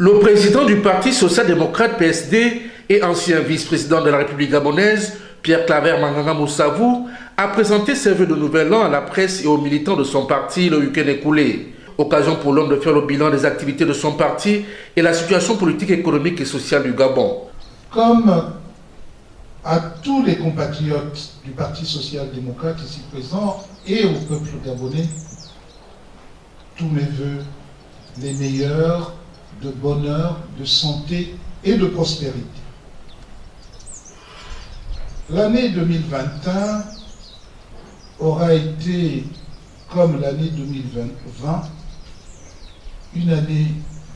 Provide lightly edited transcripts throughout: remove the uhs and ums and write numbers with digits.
Le président du Parti social-démocrate PSD et ancien vice-président de la République gabonaise, Pierre Claver Manganga Moussavou, a présenté ses vœux de nouvel an à la presse et aux militants de son parti le week-end écoulé. Occasion pour l'homme de faire le bilan des activités de son parti et la situation politique, économique et sociale du Gabon. Comme à tous les compatriotes du Parti social-démocrate ici présents et au peuple gabonais, tous mes vœux les meilleurs de bonheur, de santé et de prospérité. L'année 2021 aura été, comme l'année 2020, une année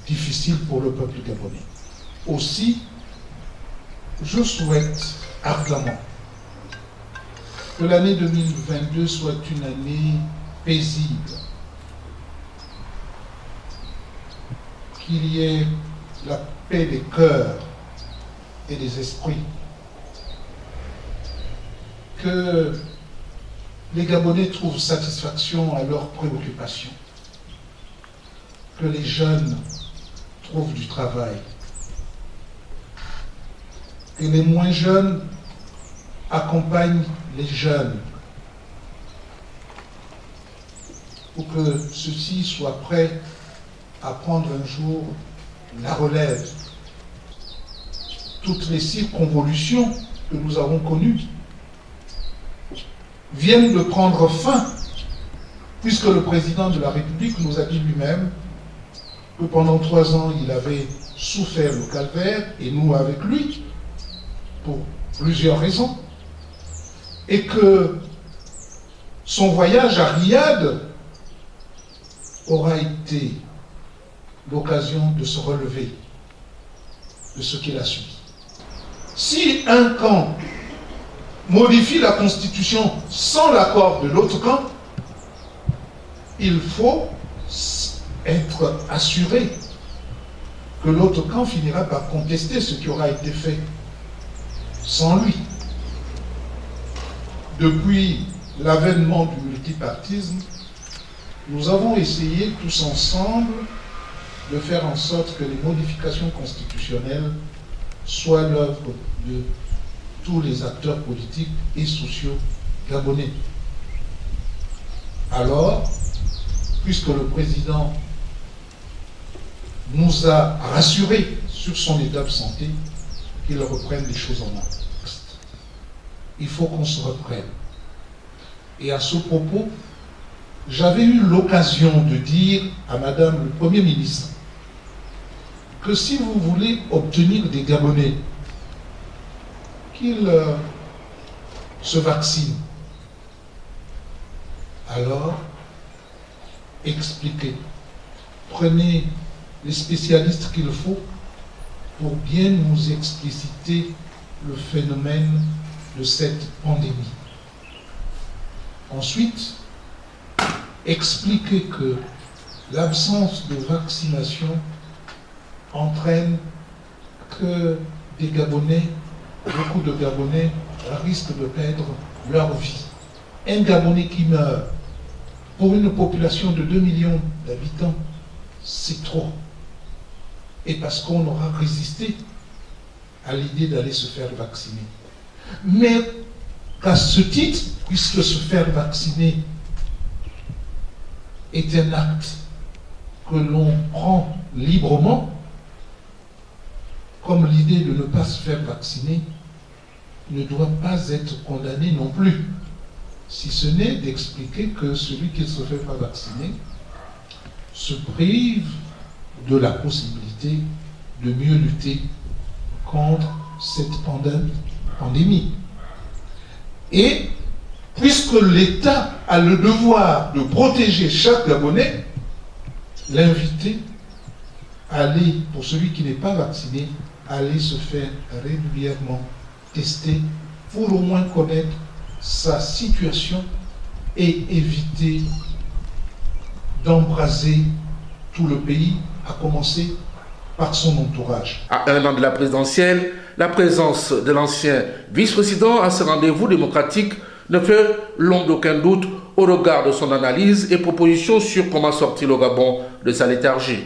difficile pour le peuple gabonais. Aussi, je souhaite ardemment que l'année 2022 soit une année paisible, qu'il y ait la paix des cœurs et des esprits, que les Gabonais trouvent satisfaction à leurs préoccupations, que les jeunes trouvent du travail, que les moins jeunes accompagnent les jeunes, pour que ceux-ci soient prêts à prendre un jour la relève. Toutes les circonvolutions que nous avons connues viennent de prendre fin, puisque le président de la République nous a dit lui-même que pendant 3 ans, il avait souffert le calvaire, et nous avec lui, pour plusieurs raisons, et que son voyage à Riyad aura été l'occasion de se relever de ce qu'il a subi. Si un camp modifie la Constitution sans l'accord de l'autre camp, il faut être assuré que l'autre camp finira par contester ce qui aura été fait sans lui. Depuis l'avènement du multipartisme, nous avons essayé tous ensemble de faire en sorte que les modifications constitutionnelles soient l'œuvre de tous les acteurs politiques et sociaux gabonais. Alors, puisque le président nous a rassurés sur son état de santé, qu'il reprenne les choses en main. Il faut qu'on se reprenne. Et à ce propos, j'avais eu l'occasion de dire à Madame le Premier ministre que si vous voulez obtenir des Gabonais qu'ils se vaccinent, alors expliquez, prenez les spécialistes qu'il faut pour bien nous expliciter le phénomène de cette pandémie. Ensuite, expliquez que l'absence de vaccination entraîne que des Gabonais, beaucoup de Gabonais risquent de perdre leur vie. Un Gabonais qui meurt pour une population de 2 millions d'habitants, c'est trop. Et parce qu'on aura résisté à l'idée d'aller se faire vacciner. Mais qu'à ce titre, puisque se faire vacciner est un acte que l'on prend librement, comme l'idée de ne pas se faire vacciner ne doit pas être condamnée non plus, si ce n'est d'expliquer que celui qui ne se fait pas vacciner se prive de la possibilité de mieux lutter contre cette pandémie. Et puisque l'État a le devoir de protéger chaque Gabonais, l'inviter à aller, pour celui qui n'est pas vacciné, aller se faire régulièrement tester pour au moins connaître sa situation et éviter d'embraser tout le pays, à commencer par son entourage. À 1 an de la présidentielle, la présence de l'ancien vice-président à ce rendez-vous démocratique ne fait l'ombre d'aucun doute au regard de son analyse et propositions sur comment sortir le Gabon de sa léthargie.